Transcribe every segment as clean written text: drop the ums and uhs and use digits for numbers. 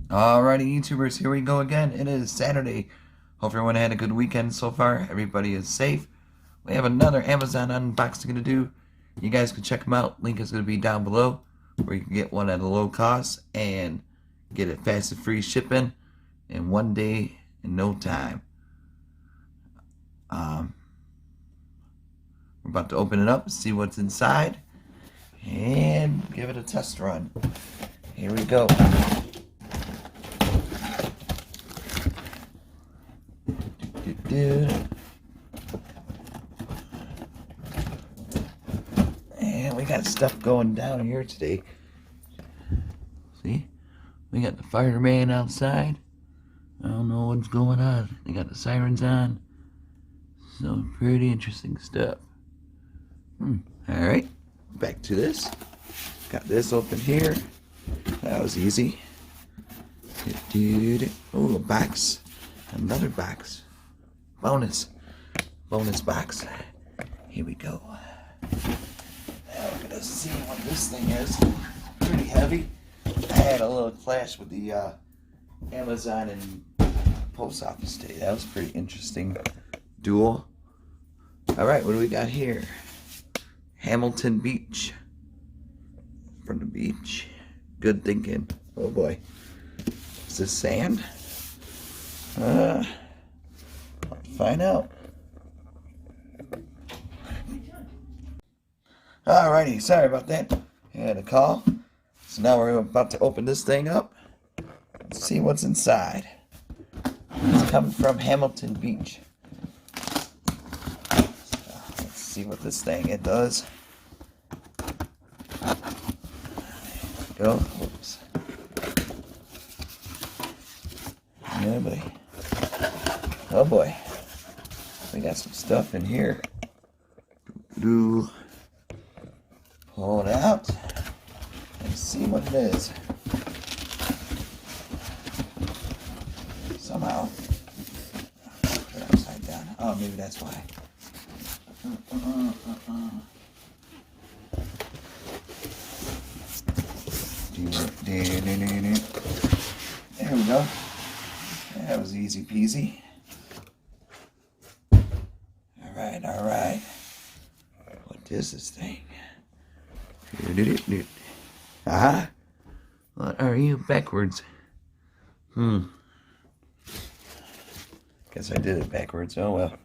Alrighty, YouTubers, here we go again. It is Saturday. Hope everyone had a good weekend so far. Everybody is safe. We have another Amazon unboxing to do. You guys can check them out. Link is going to be down below, where you can get one at a low cost and get it fast and free shipping in 1 day in no time. We're about to open it up, see what's inside, and give it a test run. Here we go. And we got stuff going down here today. See? We got the fireman outside. I don't know what's going on. They got the sirens on. So pretty interesting stuff. Alright, back to this. Got this open here. That was easy. Oh, a box. Another box. Bonus box. Here we go. Now we're gonna see what this thing is. Pretty heavy. I had a little clash with the Amazon and post office today. That was pretty interesting duel. Alright, what do we got here? Hamilton Beach. From the beach. Good thinking. Oh boy. Is this sand? I'll find out. Alrighty, sorry about that. I had a call. So now we're about to open this thing up. Let's see what's inside. It's coming from Hamilton Beach. Let's see what this thing it does. There we go. Whoops. Yeah, boy. Oh boy. We got some stuff in here. Pull it out and see what it is. Somehow. Put it upside down. Oh, maybe that's why. There we go. That was easy peasy. Alright. What is this thing? Ah? What are you backwards? Guess I did it backwards. Oh well.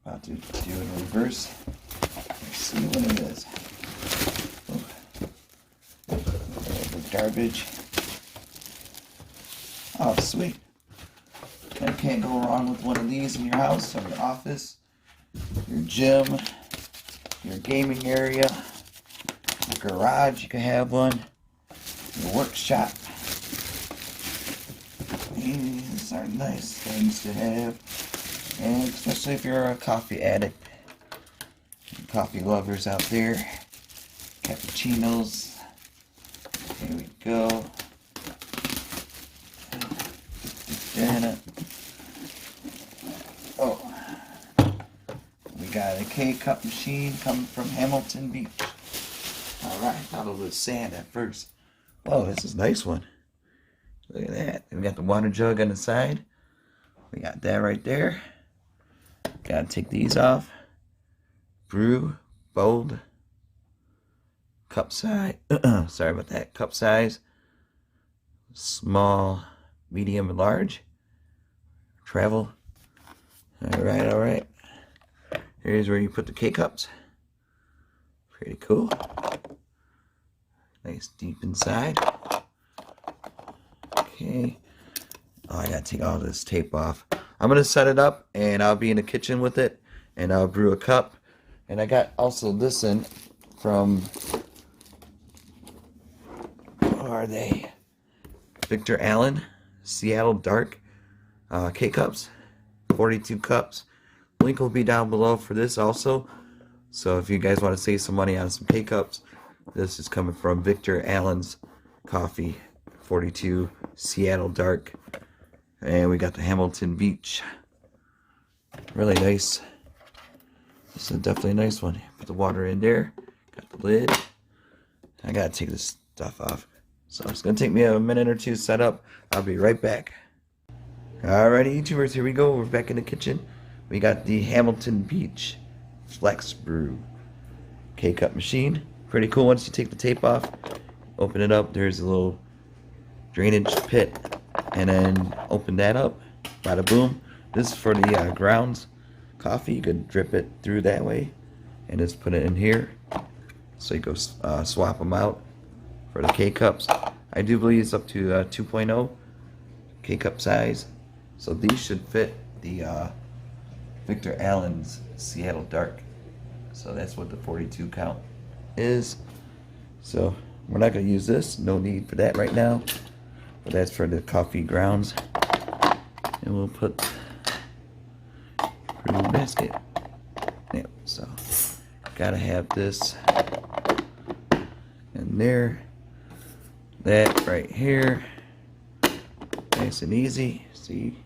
About to do it in reverse. Let's see what it is. Garbage. Oh, sweet. You can't go wrong with one of these in your house or your office, your gym, your gaming area, your garage. You can have one. Your workshop. These are nice things to have, and especially if you're a coffee addict, coffee lovers out there. Cappuccinos. Here we go. Oh, we got a K-cup machine coming from Hamilton Beach. Alright, thought it was sand at first. Oh, this is a nice one. Look at that. We got the water jug on the side. We got that right there. Gotta take these off. Brew, bold. Cup size. Sorry about that. Cup size. Small, medium, and large. Travel. Alright. Here's where you put the K-cups. Pretty cool. Nice deep inside. Okay. Oh, I gotta take all this tape off. I'm gonna set it up and I'll be in the kitchen with it and I'll brew a cup. And I got also this in from, what are they? Victor Allen Seattle Dark K-cups. 42 cups. Link will be down below for this also. So if you guys want to save some money on some K-cups, this is coming from Victor Allen's Coffee 42 Seattle Dark. And we got the Hamilton Beach. Really nice. This is definitely a nice one. Put the water in there. Got the lid. I gotta take this stuff off. So it's gonna take me a minute or two to set up. I'll be right back. Alrighty, YouTubers, here we go. We're back in the kitchen. We got the Hamilton Beach FlexBrew K-Cup machine. Pretty cool. Once you take the tape off, open it up, there's a little drainage pit, and then open that up. Bada boom. This is for the grounds coffee. You could drip it through that way and just put it in here. So you go swap them out for the K-Cups. I do believe it's up to 2.0 K-Cup size. So these should fit the Victor Allen's Seattle Dark. So that's what the 42 count is. So we're not going to use this. No need for that right now. But that's for the coffee grounds. And we'll put brew basket. Yep, so gotta have this in there. That right here. Nice and easy. See?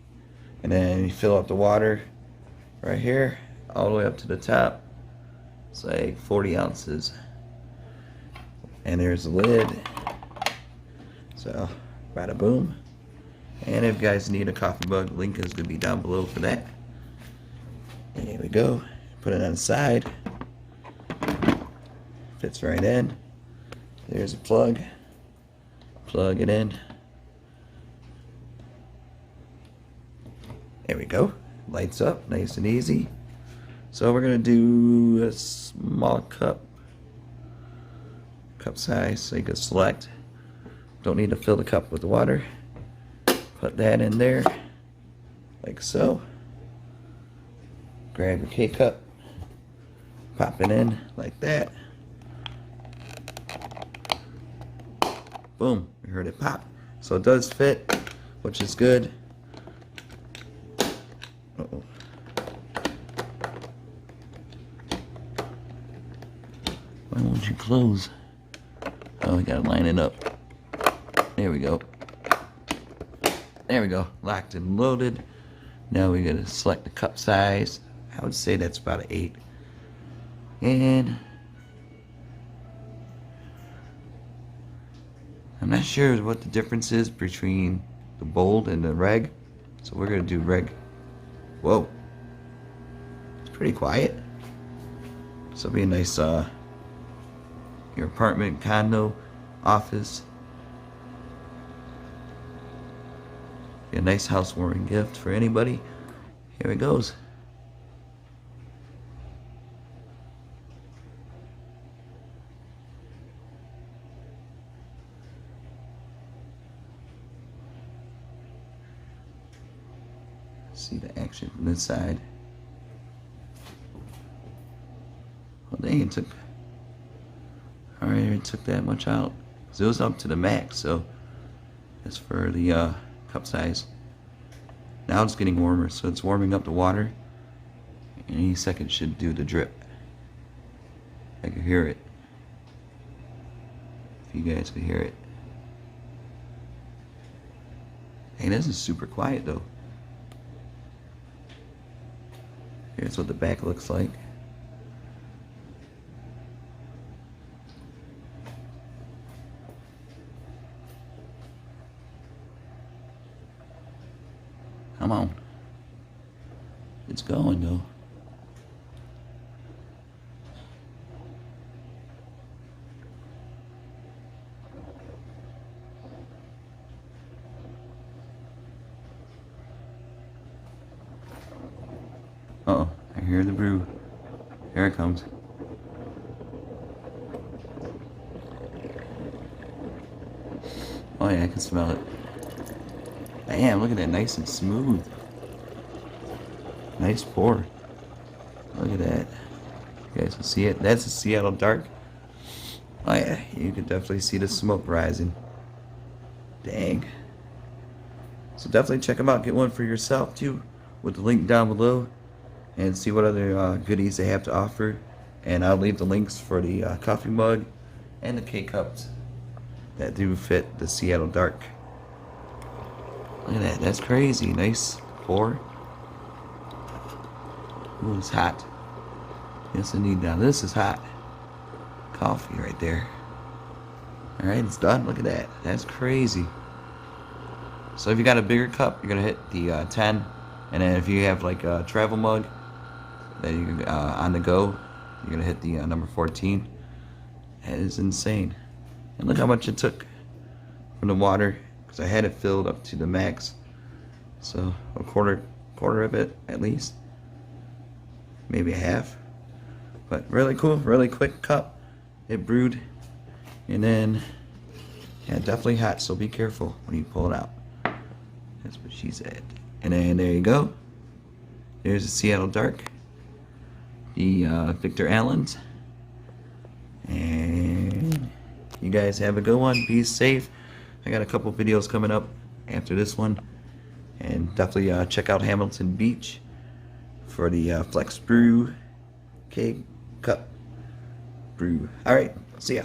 And then you fill up the water right here, all the way up to the top. It's like 40 ounces. And there's the lid. So, bada boom. And if you guys need a coffee mug, link is gonna be down below for that. And here we go. Put it on the side. Fits right in. There's a plug. Plug it in. There we go. Lights up, nice and easy. So we're gonna do a small cup size, so you can select. Don't need to fill the cup with water. Put that in there, like so. Grab your K-Cup, pop it in like that. Boom, you heard it pop. So it does fit, which is good. Uh-oh. Why won't you close? Oh, we gotta line it up. There we go. There we go. Locked and loaded. Now we gotta select the cup size. I would say that's about an 8. And I'm not sure what the difference is between the bold and the reg. So we're gonna do reg. Whoa. It's pretty quiet. So it'll be a nice your apartment, condo, office. Be a nice housewarming gift for anybody. Here it goes. See the action from this side. Well, dang, it took. Alright, it took that much out. So it was up to the max, so that's for the cup size. Now it's getting warmer, so it's warming up the water. Any second should do the drip. I can hear it. If you guys can hear it. Hey, this is super quiet though. Here's what the back looks like. Come on. It's going though. Uh-oh, I hear the brew. Here it comes. Oh yeah, I can smell it. Damn, look at that, nice and smooth. Nice pour. Look at that. You guys can see it. That's a Seattle Dark. Oh yeah, you can definitely see the smoke rising. Dang. So definitely check them out. Get one for yourself too, with the link down below, and see what other goodies they have to offer. And I'll leave the links for the coffee mug and the K-Cups that do fit the Seattle Dark. Look at that, that's crazy. Nice pour. Ooh, it's hot. Yes, indeed. Now this is hot. Coffee right there. Alright, it's done. Look at that. That's crazy. So if you got a bigger cup, you're going to hit the 10. And then if you have like a travel mug that you on the go, you're going to hit the number 14. That is insane. And look how much it took from the water, because I had it filled up to the max. So a quarter of it at least. Maybe a half. But really cool, really quick cup. It brewed. And then, yeah, definitely hot, so be careful when you pull it out. That's what she said. And then there you go. There's the Seattle Dark. The Victor Allen's. And you guys have a good one. Be safe. I got a couple videos coming up after this one. And definitely check out Hamilton Beach for the FlexBrew K Cup Brew. Alright, see ya.